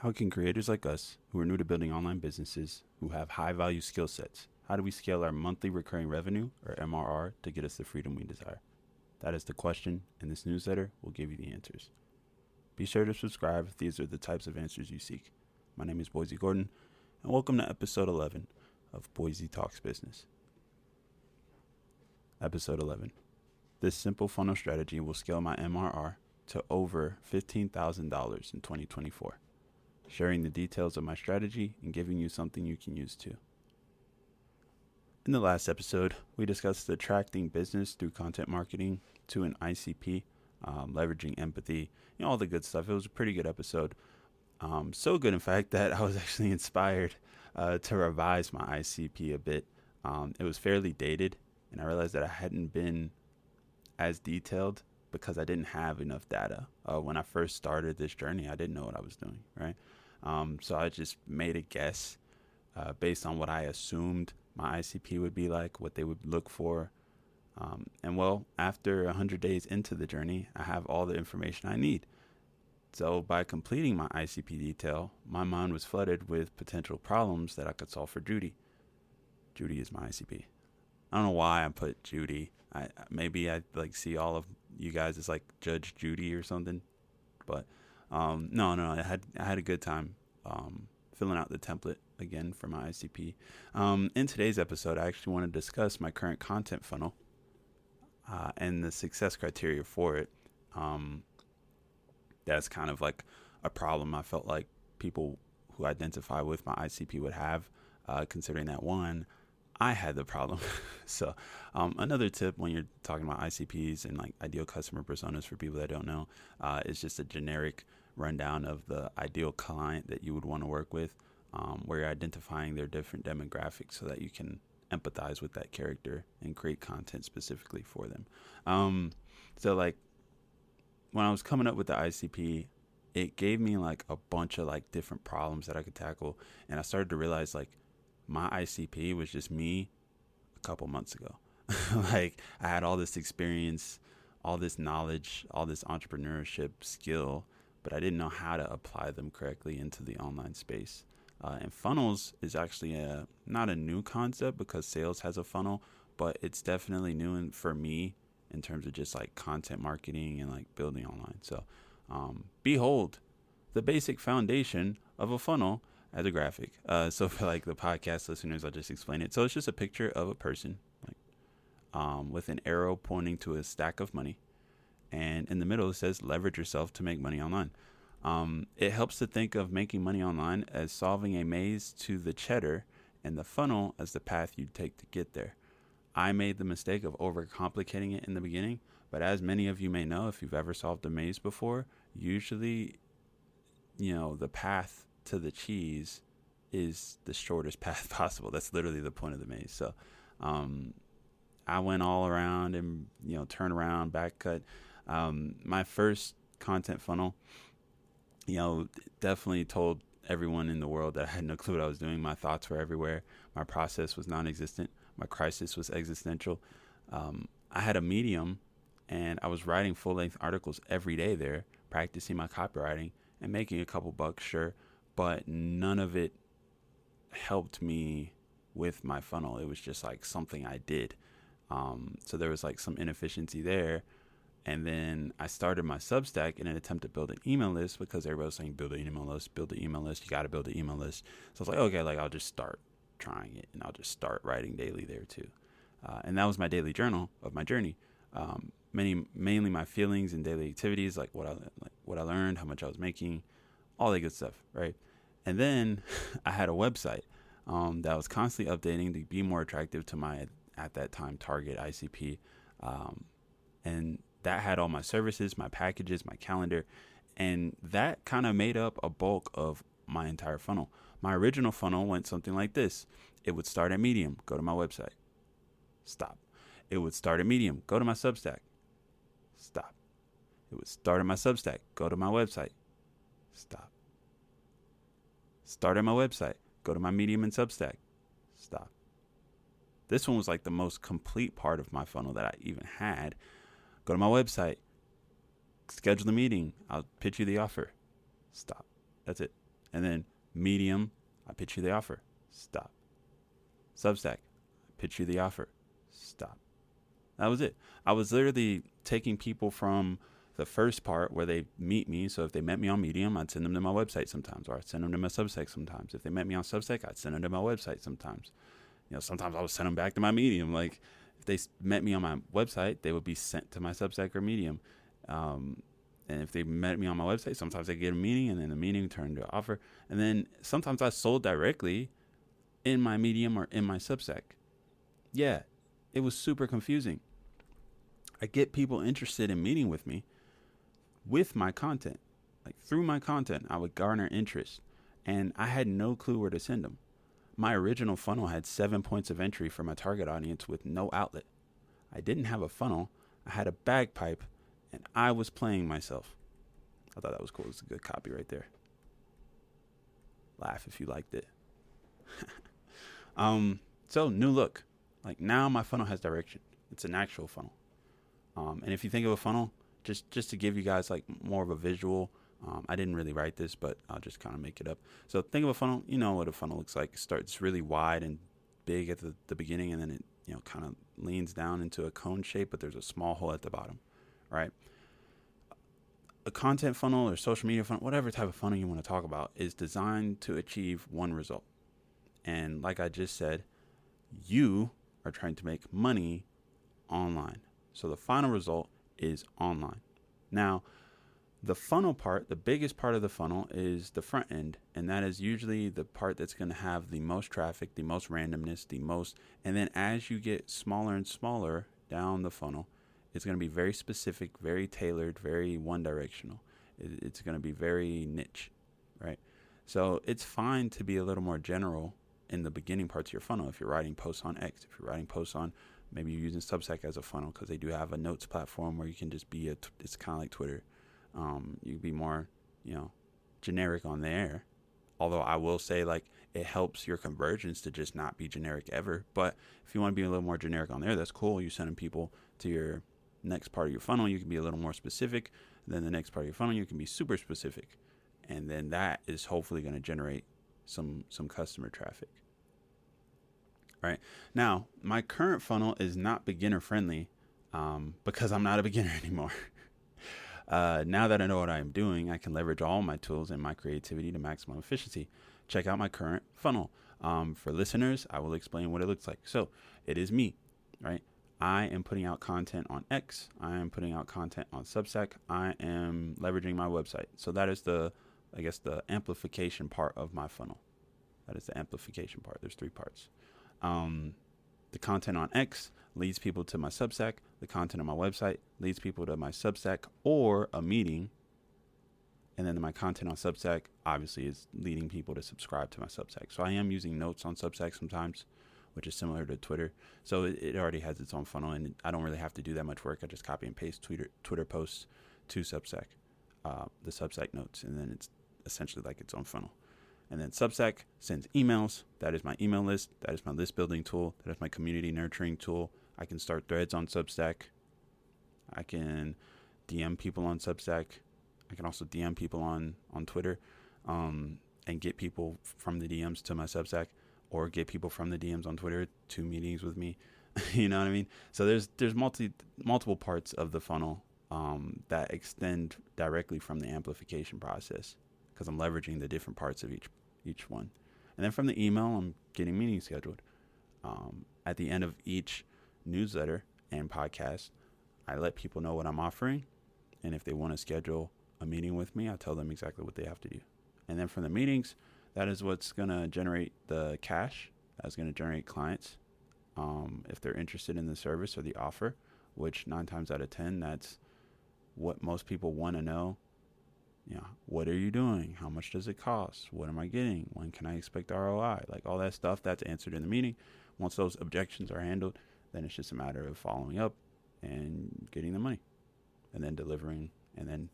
How can creators like us, who are new to building online businesses, who have high value skill sets, how do we scale our monthly recurring revenue, or MRR, to get us the freedom we desire? That is the question, and this newsletter will give you the answers. Be sure to subscribe if these are the types of answers you seek. My name is Boise Gordon, and welcome to episode 11 of Boise Talks Business. Episode 11. This simple funnel strategy will scale my MRR to over $15,000 in 2024. Sharing the details of my strategy and giving you something you can use too. In the last episode, we discussed attracting business through content marketing to an ICP, leveraging empathy, all the good stuff. It was a pretty good episode. So good, in fact, that I was actually inspired to revise my ICP a bit. It was fairly dated, and I realized that I hadn't been as detailed because I didn't have enough data. When I first started this journey, I didn't know what I was doing, right? So I just made a guess based on what I assumed my ICP would be like, what they would look for. After 100 days into the journey, I have all the information I need. So by completing my ICP detail, my mind was flooded with potential problems that I could solve for Judy. Judy is my ICP. I don't know why I put Judy. Maybe I see all of you guys as like Judge Judy or something, but no. I had a good time filling out the template again for my ICP. In today's episode, I actually want to discuss my current content funnel and the success criteria for it. That's kind of like a problem I felt like people who identify with my ICP would have, considering that one, I had the problem. So another tip when you're talking about ICPs and like ideal customer personas for people that don't know, is just a generic rundown of the ideal client that you would want to work with, where you're identifying their different demographics so that you can empathize with that character and create content specifically for them. So like when I was coming up with the ICP, it gave me like a bunch of like different problems that I could tackle. And I started to realize like my ICP was just me a couple months ago. Like I had all this experience, all this knowledge, all this entrepreneurship skill, but I didn't know how to apply them correctly into the online space. And funnels is actually not a new concept because sales has a funnel, but it's definitely new for me in terms of just like content marketing and like building online. So behold the basic foundation of a funnel as a graphic. So for like the podcast listeners, I'll just explain it. So it's just a picture of a person like with an arrow pointing to a stack of money. And in the middle, it says leverage yourself to make money online. It helps to think of making money online as solving a maze to the cheddar and the funnel as the path you'd take to get there. I made the mistake of overcomplicating it in the beginning, but as many of you may know, if you've ever solved a maze before, usually, the path to the cheese is the shortest path possible. That's literally the point of the maze. So I went all around and, turn around, back cut. My first content funnel, definitely told everyone in the world that I had no clue what I was doing. My thoughts were everywhere. My process was non-existent. My crisis was existential. I had a Medium, and I was writing full-length articles every day there, practicing my copywriting and making a couple bucks, sure, but none of it helped me with my funnel. It was just like something I did. So there was like some inefficiency there. And then I started my Substack in an attempt to build an email list because everybody was saying, build an email list. You got to build an email list. So I was like, okay, I'll just start trying it, and I'll just start writing daily there too. And that was my daily journal of my journey. Mainly my feelings and daily activities, like what I learned, how much I was making, all that good stuff, right? And then I had a website that I was constantly updating to be more attractive to my, at that time, target ICP. And that had all my services, my packages, my calendar, and that kind of made up a bulk of my entire funnel. My original funnel went something like this. It would start at Medium, go to my website, stop. It would start at Medium, go to my Substack, stop. It would start at my Substack, go to my website, stop. Start at my website, go to my Medium and Substack, stop. This one was like the most complete part of my funnel that I even had. Go to my website, schedule a meeting, I'll pitch you the offer, stop. That's it. And then Medium, I pitch you the offer. Stop. Substack, I pitch you the offer. Stop. That was it. I was literally taking people from the first part where they meet me. So if they met me on Medium, I'd send them to my website sometimes, or I'd send them to my Substack sometimes. If they met me on Substack, I'd send them to my website sometimes. Sometimes I would send them back to my Medium. Like if they met me on my website, they would be sent to my Substack or Medium. And if they met me on my website, sometimes they get a meeting, and then the meeting turned to an offer. And then sometimes I sold directly in my Medium or in my Substack. Yeah, it was super confusing. I get people interested in meeting with me with my content. Like through my content, I would garner interest, and I had no clue where to send them. My original funnel had 7 points of entry for my target audience with no outlet. I didn't have a funnel. I had a bagpipe, and I was playing myself. I thought that was cool. It's a good copy right there. Laugh if you liked it. So new look. Like now my funnel has direction. It's an actual funnel. And if you think of a funnel, just to give you guys like more of a visual, I didn't really write this, but I'll just kind of make it up. So think of a funnel. You know what a funnel looks like. It starts really wide and big at the beginning, and then it kind of leans down into a cone shape, but there's a small hole at the bottom, right? A content funnel or social media funnel, whatever type of funnel you want to talk about, is designed to achieve one result. And like I just said, you are trying to make money online. So the final result is online. Now, the funnel part, the biggest part of the funnel is the front end. And that is usually the part that's going to have the most traffic, the most randomness, and then as you get smaller and smaller down the funnel, it's going to be very specific, very tailored, very one directional. It's going to be very niche, right? So it's fine to be a little more general in the beginning parts of your funnel. If you're writing posts on X, if you're writing posts on, maybe you're using Substack as a funnel because they do have a notes platform where you can just be it's kind of like Twitter. You can be more, generic on there. Although I will say, like, it helps your conversions to just not be generic ever. But if you want to be a little more generic on there, that's cool. You're sending people to your next part of your funnel. You can be a little more specific. Then the next part of your funnel, you can be super specific. And then that is hopefully going to generate some customer traffic. Right now, my current funnel is not beginner friendly because I'm not a beginner anymore. Now that I know what I'm doing, I can leverage all my tools and my creativity to maximum efficiency. Check out my current funnel. For listeners, I will explain what it looks like. So it is me, right? I am putting out content on X. I am putting out content on Substack. I am leveraging my website. So that is the amplification part of my funnel. That is the amplification part. There's 3 parts. The content on X leads people to my Substack. The content on my website leads people to my Substack or a meeting. And then my content on Substack obviously is leading people to subscribe to my Substack. So I am using notes on Substack sometimes, which is similar to Twitter. So it already has its own funnel, and I don't really have to do that much work. I just copy and paste Twitter posts to Substack, the Substack notes, and then it's essentially like its own funnel. And then Substack sends emails. That is my email list. That is my list building tool. That is my community nurturing tool. I can start threads on Substack. I can DM people on Substack. I can also DM people on Twitter and get people from the DMs to my Substack, or get people from the DMs on Twitter to meetings with me. You know what I mean? So there's multiple parts of the funnel that extend directly from the amplification process, because I'm leveraging the different parts of each one. And then from the email, I'm getting meetings scheduled. At the end of each newsletter and podcast, I let people know what I'm offering. And if they want to schedule a meeting with me, I tell them exactly what they have to do. And then from the meetings, that is what's going to generate the cash. That's going to generate clients. If they're interested in the service or the offer, which 9 times out of 10, that's what most people want to know. What are you doing? How much does it cost? What am I getting? When can I expect ROI? Like all that stuff, that's answered in the meeting. Once those objections are handled, then it's just a matter of following up and getting the money and then delivering. And then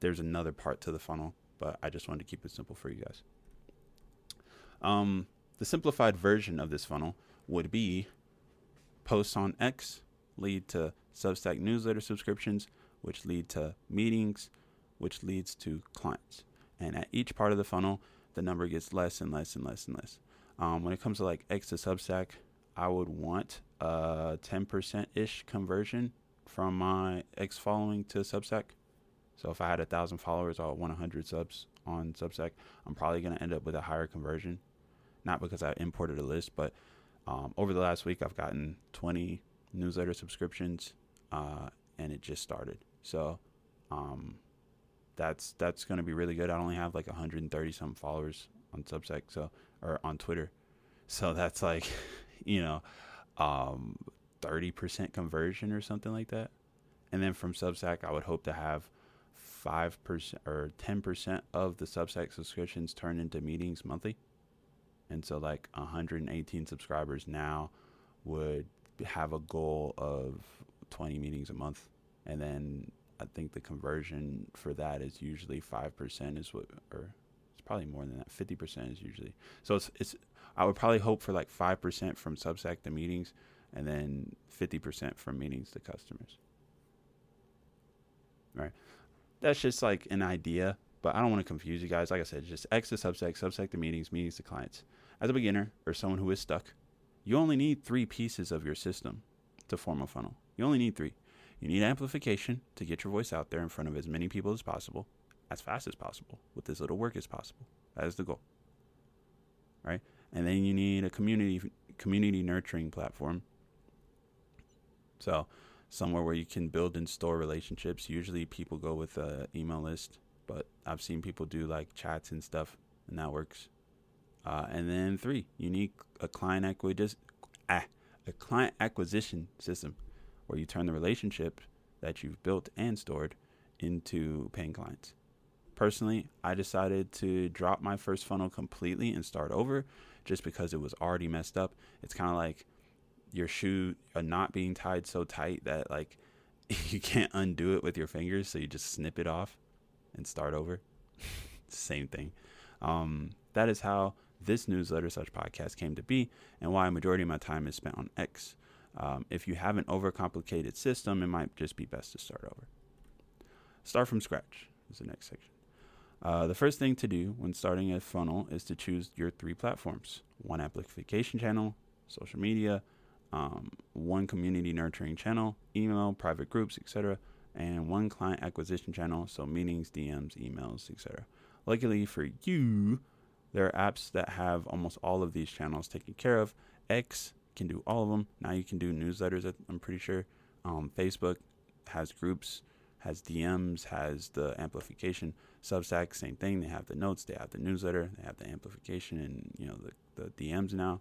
there's another part to the funnel, but I just wanted to keep it simple for you guys. The simplified version of this funnel would be posts on X lead to Substack newsletter subscriptions, which lead to meetings, which leads to clients. And at each part of the funnel, the number gets less and less and less and less. When it comes to like X to Substack, I would want a 10%-ish conversion from my X following to Substack. So if I had 1,000 followers, I would want 100 subs on Substack. I'm probably going to end up with a higher conversion, not because I imported a list, but over the last week, I've gotten 20 newsletter subscriptions, and it just started. So that's going to be really good. I only have like 130 some followers on Substack, or on Twitter. So that's like, 30% conversion or something like that. And then from Substack, I would hope to have 5% or 10% of the Substack subscriptions turn into meetings monthly. And so like 118 subscribers now would have a goal of 20 meetings a month. And then I think the conversion for that is usually 5% is what, or it's probably more than that. 50% is usually. So it's I would probably hope for like 5% from Substack to meetings, and then 50% from meetings to customers. Right. That's just like an idea, but I don't want to confuse you guys. Like I said, just X to Substack, Substack to meetings, meetings to clients. As a beginner or someone who is stuck, you only need 3 pieces of your system to form a funnel. You only need 3. You need amplification to get your voice out there in front of as many people as possible, as fast as possible, with as little work as possible. That is the goal. Right? And then you need a community nurturing platform. So somewhere where you can build and store relationships. Usually people go with an email list, but I've seen people do like chats and stuff, and that works. And then 3, you need a client acquisition system where you turn the relationship that you've built and stored into paying clients. Personally, I decided to drop my first funnel completely and start over just because it was already messed up. It's kind of like your shoe not being tied so tight that like you can't undo it with your fingers, so you just snip it off and start over. Same thing. That is how this newsletter/podcast came to be, and why a majority of my time is spent on X. If you have an overcomplicated system, it might just be best to start over. Start from scratch is the next section. The first thing to do when starting a funnel is to choose your 3 platforms: 1 amplification channel, social media, 1 community nurturing channel, email, private groups, etc., and 1 client acquisition channel, so meetings, DMs, emails, etc. Luckily for you, there are apps that have almost all of these channels taken care of. X can do all of them. Now you can do newsletters, I'm pretty sure. Facebook has groups, has DMs, has the amplification. Substack, same thing. They have the notes, they have the newsletter, they have the amplification, and the DMs now,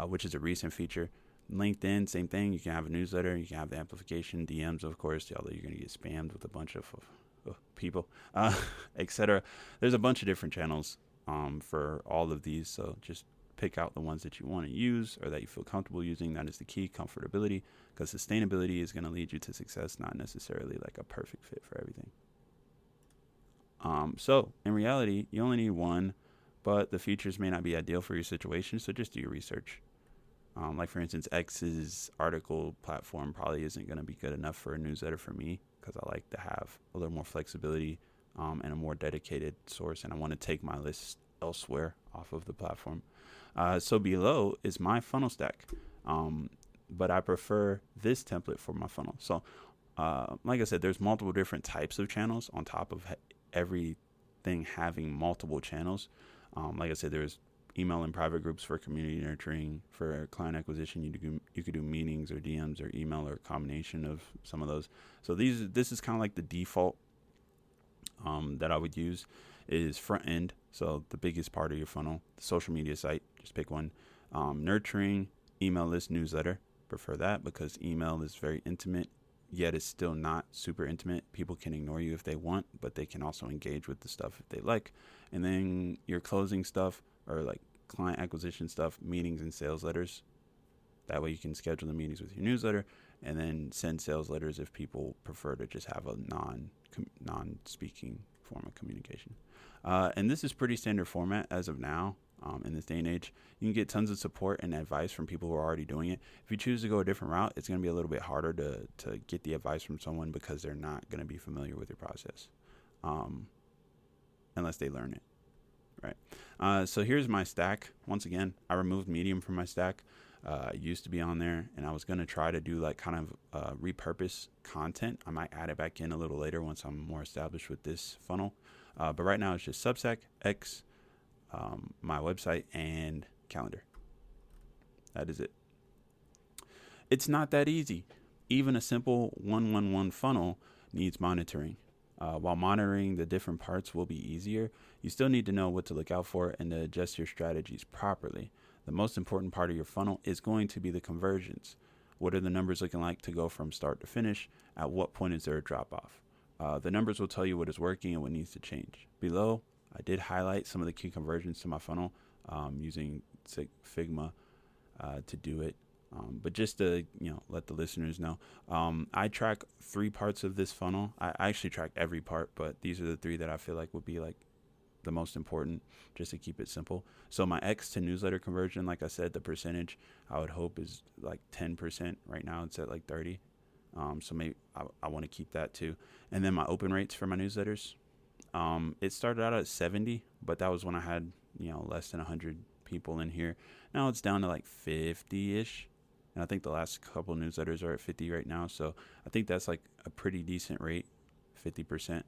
which is a recent feature. LinkedIn, same thing. You can have a newsletter, you can have the amplification, DMs, of course, although you're going to get spammed with a bunch of people, etc. There's a bunch of different channels for all of these, so just pick out the ones that you want to use or that you feel comfortable using. That is the key, comfortability, because sustainability is going to lead you to success, not necessarily like a perfect fit for everything. So in reality, you only need 1, but the features may not be ideal for your situation, so just do your research. Like for instance, X's article platform probably isn't going to be good enough for a newsletter for me, because I like to have a little more flexibility and a more dedicated source, and I want to take my list elsewhere off of the platform. So below is my funnel stack, but I prefer this template for my funnel. So like I said, there's multiple different types of channels on top of everything having multiple channels. Like I said, there's email and private groups for community nurturing. For client acquisition, you could do meetings or DMs or email or a combination of some of those. So this is kind of like the default that I would use is front end. So the biggest part of your funnel, the social media site, just pick one. Nurturing, email list, newsletter. Prefer that because email is very intimate, yet it's still not super intimate. People can ignore you if they want, but they can also engage with the stuff if they like. And then your closing stuff, or like client acquisition stuff, meetings and sales letters. That way you can schedule the meetings with your newsletter and then send sales letters if people prefer to just have a non-speaking form of communication. And this is pretty standard format as of now. In this day and age, you can get tons of support and advice from people who are already doing it. If you choose to go a different route, it's going to be a little bit harder to get the advice from someone because they're not going to be familiar with your process, unless they learn it. Right. So here's my stack. Once again, I removed Medium from my stack. It used to be on there, and I was going to try to do like kind of repurpose content. I might add it back in a little later once I'm more established with this funnel. But right now it's just Substack, X, my website, and calendar. That is it. It's not that easy. Even a simple 1-1-1 funnel needs monitoring. While monitoring the different parts will be easier, you still need to know what to look out for and to adjust your strategies properly. The most important part of your funnel is going to be the conversions. What are the numbers looking like to go from start to finish? At what point is there a drop off? The numbers will tell you what is working and what needs to change. Below, I did highlight some of the key conversions to my funnel using Figma to do it. But just to let the listeners know, I track 3 parts of this funnel. I actually track every part, but these are the 3 that I feel like would be like the most important, just to keep it simple. So my X to newsletter conversion, like I said, the percentage I would hope is like 10%. Right now it's at like 30. So maybe I want to keep that too. And then my open rates for my newsletters, it started out at 70, but that was when I had less than 100 people in here. Now it's down to like 50-ish. And I think the last couple newsletters are at 50 right now. So I think that's like a pretty decent rate, 50%.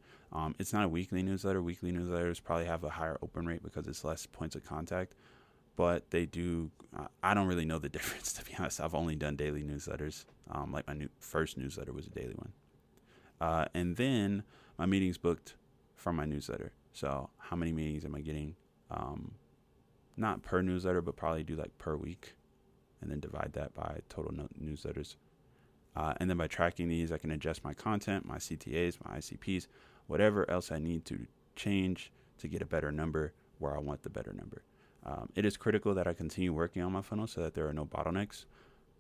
It's not a weekly newsletter. Weekly newsletters probably have a higher open rate because it's less points of contact. But they do, I don't really know the difference, to be honest. I've only done daily newsletters. Like my first newsletter was a daily one. And then my meetings booked from my newsletter. So how many meetings am I getting? Not per newsletter, but probably do like per week. And then divide that by total newsletters. And then by tracking these, I can adjust my content, my CTAs, my ICPs, whatever else I need to change to get a better number where I want the better number. It is critical that I continue working on my funnel so that there are no bottlenecks.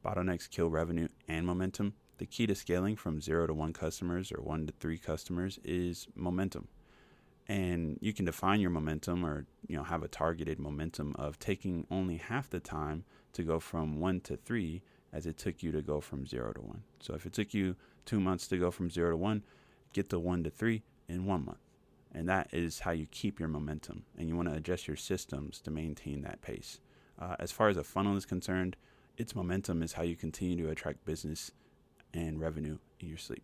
Bottlenecks kill revenue and momentum. The key to scaling from 0 to 1 customers or 1 to 3 customers is momentum. And you can define your momentum or have a targeted momentum of taking only half the time to go from 1 to 3 as it took you to go from 0 to 1. So if it took you 2 months to go from 0 to 1, get to 1 to 3 in 1 month. And that is how you keep your momentum. And you want to adjust your systems to maintain that pace. As far as a funnel is concerned, its momentum is how you continue to attract business and revenue in your sleep.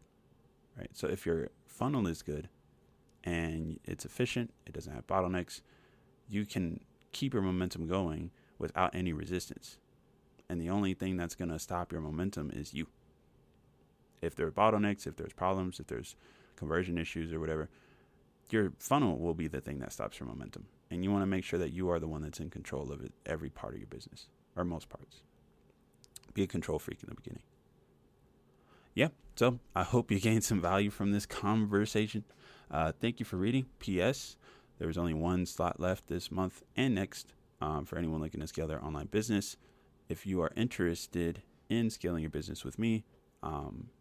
Right? So if your funnel is good and it's efficient, it doesn't have bottlenecks, you can keep your momentum going without any resistance. And the only thing that's going to stop your momentum is you. If there are bottlenecks, if there's problems, if there's conversion issues or whatever, your funnel will be the thing that stops your momentum. And you want to make sure that you are the one that's in control of it, every part of your business, or most parts. Be a control freak in the beginning. Yeah, so I hope you gained some value from this conversation. Thank you for reading. P.S. There was only 1 slot left this month and next for anyone looking to scale their online business. If you are interested in scaling your business with me,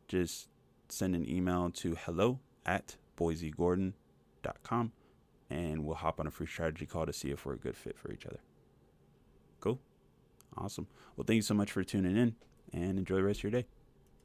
just send an email to hello@boisegordon.com and we'll hop on a free strategy call to see if we're a good fit for each other. Cool. Awesome. Well, thank you so much for tuning in and enjoy the rest of your day.